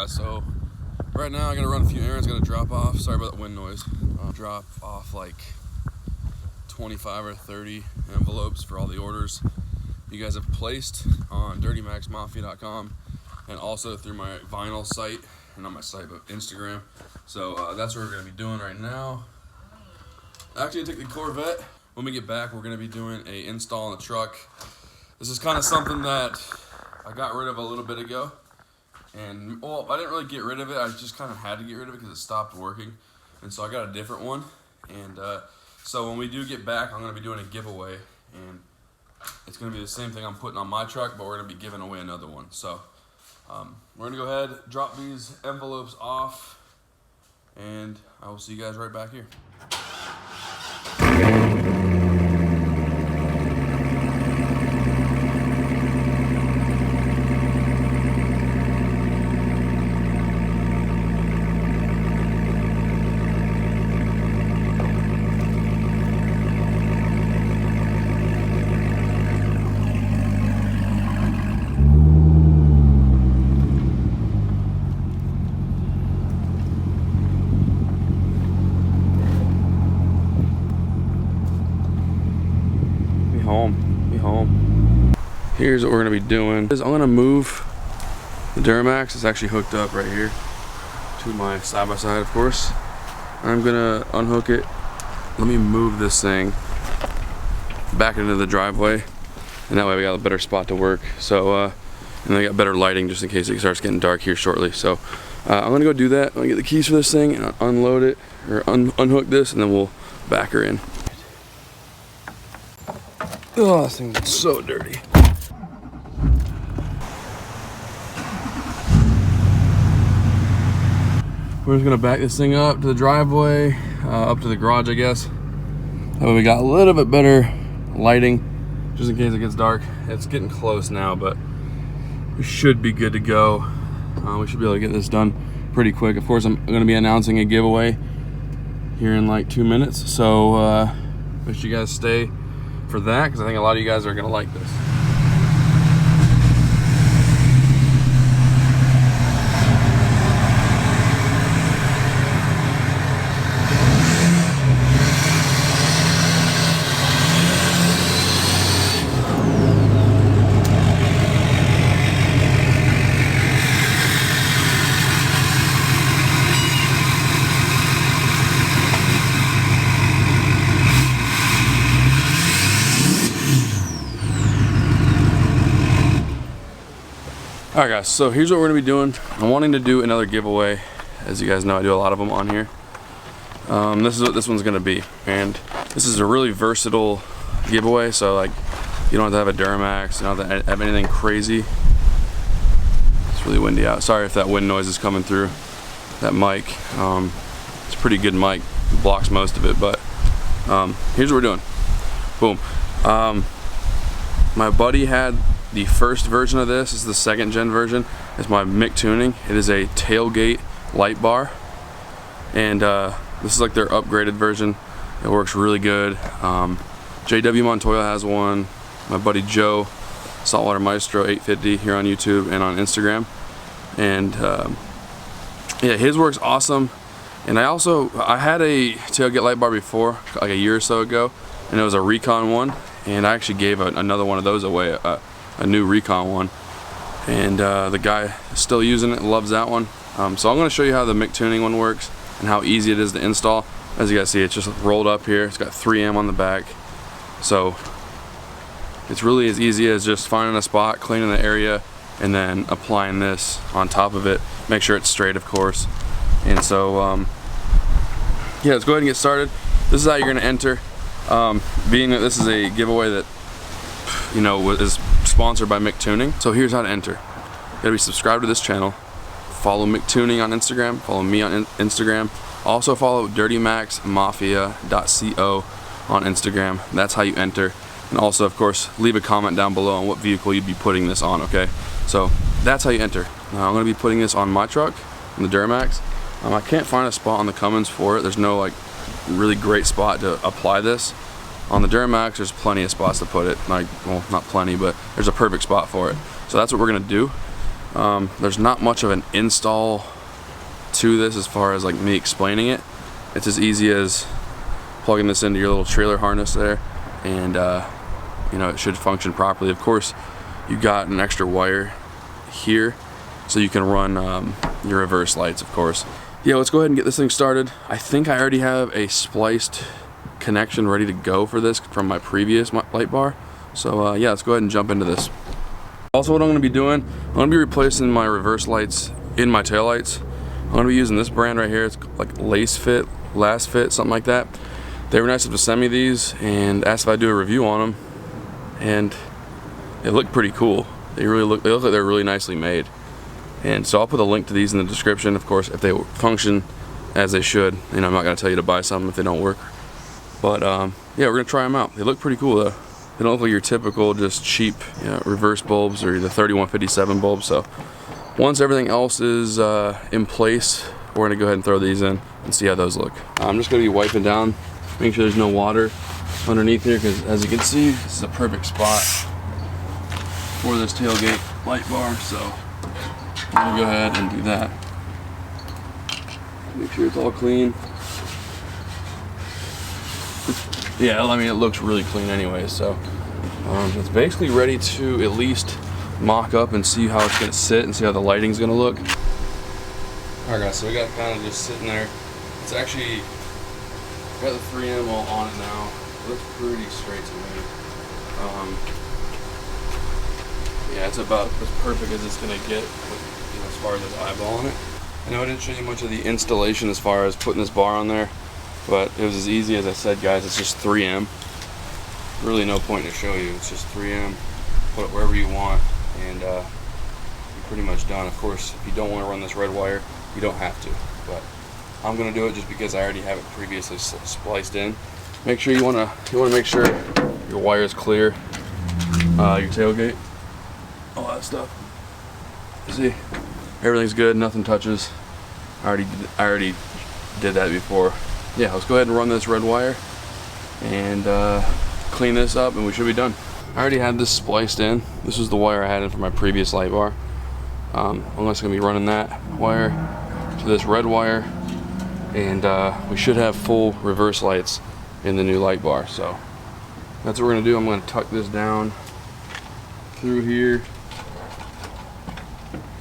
guys, so right now I gotta run a few errands, gotta drop off, sorry about the wind noise, drop off like 25 or 30 envelopes for all the orders you guys have placed on DMAXmafia.com and also through my vinyl site, or not my site, but Instagram. So that's what we're gonna be doing right now. Actually, I take the Corvette. When we get back, we're gonna be doing a install on the truck. This is kind of something that I got rid of a little bit ago. And, well, I didn't really get rid of it. I just kind of had to get rid of it because it stopped working. And so I got a different one. And so when we do get back, I'm going to be doing a giveaway. And it's going to be the same thing I'm putting on my truck, but we're going to be giving away another one. So we're going to go ahead, drop these envelopes off, and I will see you guys right back here. Here's what we're gonna be doing. I'm gonna move the Duramax. It's actually hooked up right here to my side-by-side, of course. I'm gonna unhook it. Let me move this thing back into the driveway, and that way we got a better spot to work. So, and then I got better lighting just in case it starts getting dark here shortly. So, I'm gonna go do that. I'm gonna get the keys for this thing and unload it, or unhook this, and then we'll back her in. Oh, this thing's so dirty. We're just gonna back this thing up to the driveway, up to the garage, I guess. That way we got a little bit better lighting, just in case it gets dark. It's getting close now, but we should be good to go. We should be able to get this done pretty quick. Of course, I'm gonna be announcing a giveaway here in like 2 minutes, so make sure you guys stay for that, because I think a lot of you guys are gonna like this. Alright guys, so here's what we're going to be doing. I'm wanting to do another giveaway. As you guys know, I do a lot of them on here. This is what this one's going to be. And this is a really versatile giveaway, so like, you don't have to have a Duramax, you don't have to have anything crazy. It's really windy out. Sorry if that wind noise is coming through that mic. It's a pretty good mic. It blocks most of it, but here's what we're doing. Boom. My buddy had the first version of this. This is the 2nd gen version. It's my Mick tuning. It is a Tailgate light bar, and this is like their upgraded version. It works really good. JW Montoya has one. My buddy Joe, Saltwater Maestro 850 here on YouTube and on Instagram, and yeah, his works awesome. And I had a Tailgate light bar before, like a year or so ago, and it was a Recon one, and I actually gave another one of those away, a new Recon one, and the guy is still using it, loves that one. So I'm going to show you how the Mick tuning one works and how easy it is to install. As you guys see, it's just rolled up here. It's got 3M on the back, so it's really as easy as just finding a spot, cleaning the area, and then applying this on top of it. Make sure it's straight, of course. And so yeah, let's go ahead and get started. This is how you're going to enter. Being that this is a giveaway that, you know, is sponsored by Mick Tuning. So here's how to enter. You gotta be subscribed to this channel, follow Mick Tuning on Instagram, follow me on Instagram, also follow DMAXmafia.co on Instagram. That's how you enter. And also, of course, leave a comment down below on what vehicle you'd be putting this on, okay? So that's how you enter. Now, I'm gonna be putting this on my truck, on the Duramax. I can't find a spot on the Cummins for it. There's no like really great spot to apply this. On the Duramax, there's plenty of spots to put it. Like, well, not plenty, but there's a perfect spot for it. So that's what we're gonna do. There's not much of an install to this as far as like me explaining it. It's as easy as plugging this into your little trailer harness there, and you know, it should function properly. Of course, you got an extra wire here so you can run your reverse lights, of course. Yeah, let's go ahead and get this thing started. I think I already have a spliced connection ready to go for this from my previous light bar. So yeah, let's go ahead and jump into this. Also, what I'm going to be doing, I'm going to be replacing my reverse lights in my tail lights. I'm going to be using this brand right here. It's like Lace Fit, Last Fit, something like that. They were nice enough to send me these and asked if I'd do a review on them, and they look pretty cool. They look like they're really nicely made. And so I'll put a link to these in the description. Of course, if they function as they should. You know, I'm not going to tell you to buy something if they don't work. But yeah, we're going to try them out. They look pretty cool though. They don't look like your typical just cheap, you know, reverse bulbs or the 3157 bulbs. So once everything else is in place, we're going to go ahead and throw these in and see how those look. I'm just going to be wiping down, making sure there's no water underneath here, because as you can see, this is a perfect spot for this tailgate light bar. So I'm going to go ahead and do that. Make sure it's all clean. Yeah, I mean, it looks really clean anyway, so it's basically ready to at least mock up and see how it's going to sit and see how the lighting's going to look. Alright guys, so we got kind of just sitting there. It's actually got the 3M all on it now. It looks pretty straight to me. Yeah, it's about as perfect as it's going to get with, you know, as far as this eyeball on it. I know I didn't show you much of the installation as far as putting this bar on there, but it was as easy as I said, guys. It's just 3M. Really no point to show you. It's just 3M. Put it wherever you want, and you're pretty much done. Of course, if you don't want to run this red wire, you don't have to. But I'm gonna do it just because I already have it previously spliced in. Make sure you wanna make sure your wire is clear, your tailgate, all that stuff. See, everything's good. Nothing touches. I already did that before. Yeah, let's go ahead and run this red wire and clean this up, and we should be done. I already had this spliced in. This was the wire I had in for my previous light bar. I'm just gonna be running that wire to this red wire, and we should have full reverse lights in the new light bar. So that's what we're gonna do. I'm gonna tuck this down through here,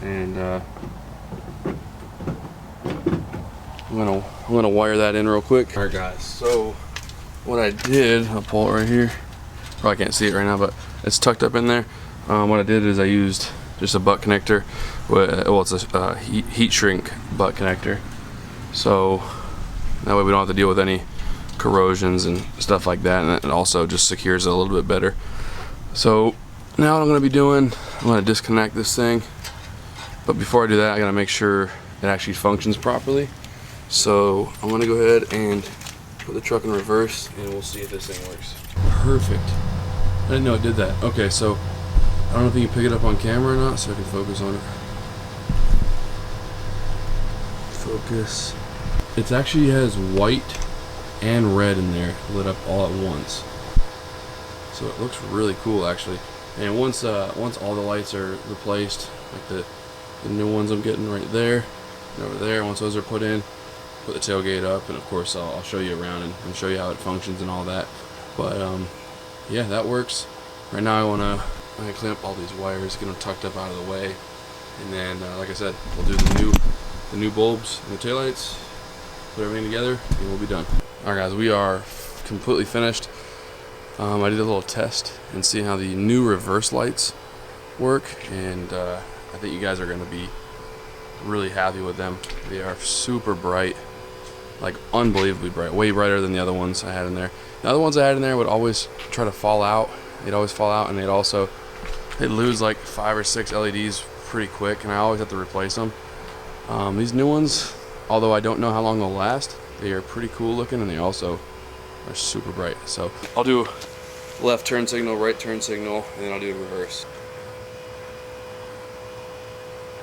and I'm gonna wire that in real quick. All right, guys. So what I did, I'll pull it right here. Probably can't see it right now, but it's tucked up in there. What I did is I used just a butt connector. Well, it's a heat shrink butt connector. So that way we don't have to deal with any corrosions and stuff like that, and it also just secures it a little bit better. So now what I'm gonna be doing, I'm gonna disconnect this thing. But before I do that, I gotta make sure it actually functions properly. So I'm gonna go ahead and put the truck in reverse, and we'll see if this thing works. Perfect. I didn't know it did that. Okay, so I don't know if you can pick it up on camera or not, so I can focus on it. Focus. It actually has white and red in there, lit up all at once. So it looks really cool, actually. And once all the lights are replaced, like the new ones I'm getting right there and over there, once those are put in, put the tailgate up, and of course I'll show you around and show you how it functions and all that. But yeah, that works. Right now I'm gonna clean up all these wires, get them tucked up out of the way, and then like I said, we'll do the new bulbs and the taillights, put everything together, and we'll be done. Alright guys, we are completely finished. I did a little test and see how the new reverse lights work, and I think you guys are going to be really happy with them. They are super bright, like unbelievably bright, way brighter than the other ones I had in there. The other ones I had in there would always try to fall out. They'd always fall out, and they'd lose like 5 or 6 LEDs pretty quick, and I always have to replace them. These new ones, although I don't know how long they'll last, they are pretty cool looking, and they also are super bright. So I'll do left turn signal, right turn signal, and then I'll do reverse.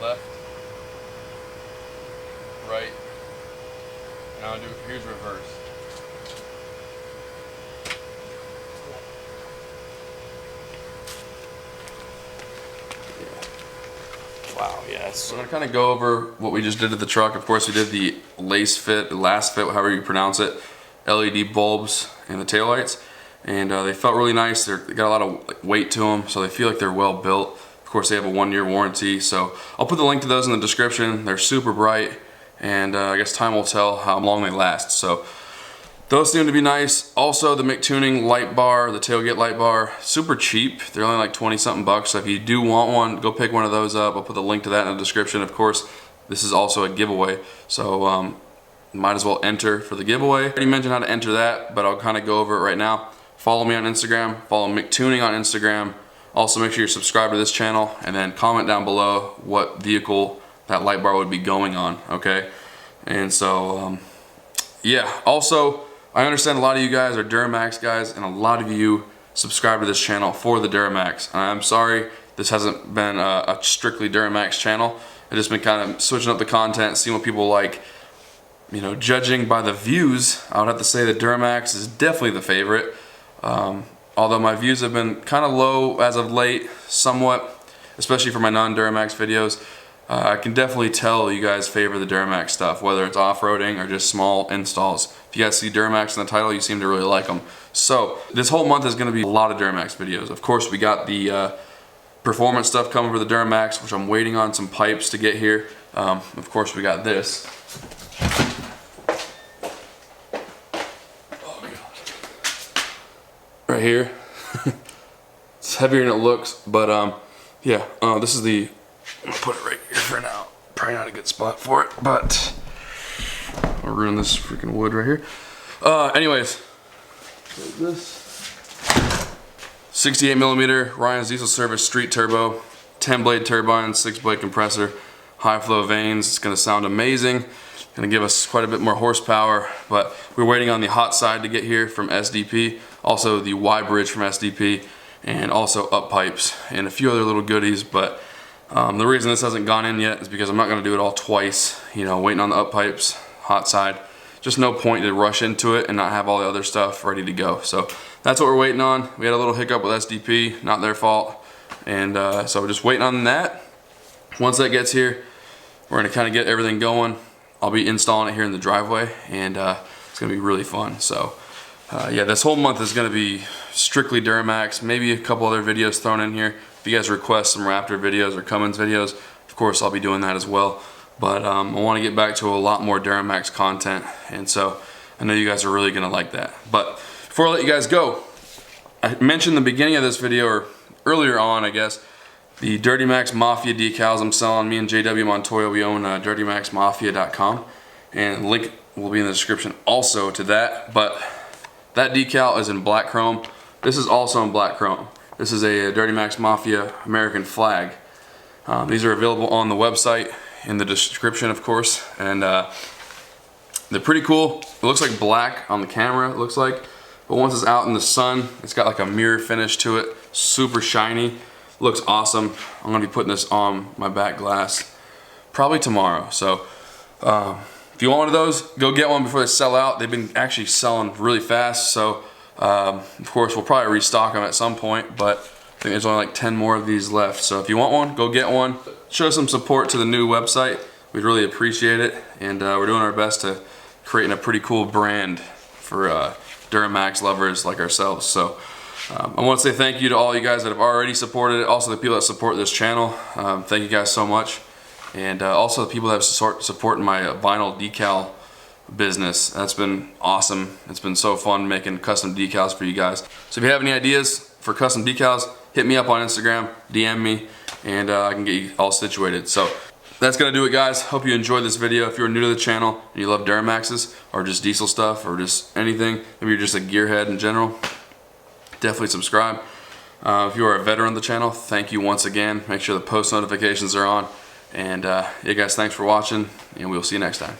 Left, right, and I'll do, here's reverse. Yeah. Wow, yes. So I'm gonna kind of go over what we just did to the truck. Of course, we did the last fit, however you pronounce it, LED bulbs and the taillights, and they felt really nice. They got a lot of weight to them, so they feel like they're well built. Of course, they have a 1-year warranty, so I'll put the link to those in the description. They're super bright, and I guess time will tell how long they last. So those seem to be nice. Also, the McTuning light bar, the tailgate light bar, super cheap. They're only like 20 something bucks. So if you do want one, go pick one of those up. I'll put the link to that in the description. Of course, this is also a giveaway, so might as well enter for the giveaway. I already mentioned how to enter that, but I'll kind of go over it right now. Follow me on Instagram, follow McTuning on Instagram. Also, make sure you're subscribed to this channel, and then comment down below what vehicle that light bar would be going on, okay? And so, yeah, also, I understand a lot of you guys are Duramax guys, and a lot of you subscribe to this channel for the Duramax. I'm sorry this hasn't been a strictly Duramax channel. I've just been kind of switching up the content, seeing what people like. You know, judging by the views, I would have to say that Duramax is definitely the favorite. Although my views have been kind of low as of late, somewhat, especially for my non-Duramax videos. I can definitely tell you guys favor the Duramax stuff, whether it's off-roading or just small installs. If you guys see Duramax in the title, you seem to really like them. So this whole month is going to be a lot of Duramax videos. Of course, we got the performance stuff coming for the Duramax, which I'm waiting on some pipes to get here. Of course, we got this. Oh God. Right here. It's heavier than it looks, but yeah, this is the, I'm gonna put it right here for now. Probably not a good spot for it, but I'll ruin this freaking wood right here. Anyways, this 68mm Ryan's Diesel Service Street Turbo, 10-blade turbine, 6-blade compressor, high flow vanes. It's gonna sound amazing. Gonna give us quite a bit more horsepower, but we're waiting on the hot side to get here from SDP, also the Y bridge from SDP, and also up pipes and a few other little goodies. But the reason this hasn't gone in yet is because I'm not gonna do it all twice. You know, waiting on the up pipes, hot side. Just no point to rush into it and not have all the other stuff ready to go. So that's what we're waiting on. We had a little hiccup with SDP, not their fault. And so we're just waiting on that. Once that gets here, we're gonna kind of get everything going. I'll be installing it here in the driveway, and it's gonna be really fun. So yeah, this whole month is gonna be strictly Duramax, maybe a couple other videos thrown in here. If you guys request some Raptor videos or Cummins videos, of course I'll be doing that as well. But I wanna get back to a lot more Duramax content, and so I know you guys are really gonna like that. But before I let you guys go, I mentioned in the beginning of this video, or earlier on I guess, the Dirty Max Mafia decals I'm selling. Me and JW Montoya, we own DirtyMaxMafia.com, and the link will be in the description also to that. But that decal is in black chrome. This is also in black chrome. This is a Dirty Max Mafia American flag. These are available on the website, in the description of course, and they're pretty cool. It looks like black on the camera, it looks like, but once it's out in the sun, it's got like a mirror finish to it, super shiny. Looks awesome. I'm gonna be putting this on my back glass probably tomorrow. So if you want one of those, go get one before they sell out. They've been actually selling really fast. So of course we'll probably restock them at some point, but I think there's only like 10 more of these left. So if you want one, go get one. Show some support to the new website. We'd really appreciate it. And we're doing our best to create a pretty cool brand for Duramax lovers like ourselves. So I want to say thank you to all you guys that have already supported it, also the people that support this channel. Thank you guys so much. And also the people that have supported my vinyl decal business. That's been awesome. It's been so fun making custom decals for you guys. So if you have any ideas for custom decals, hit me up on Instagram, DM me, and I can get you all situated. So that's gonna do it, guys. Hope you enjoyed this video. If you're new to the channel and you love Duramaxes or just diesel stuff or just anything, maybe you're just a gearhead in general, definitely subscribe. If you are a veteran of the channel, thank you once again. Make sure the post notifications are on. And yeah guys, thanks for watching, and we'll see you next time.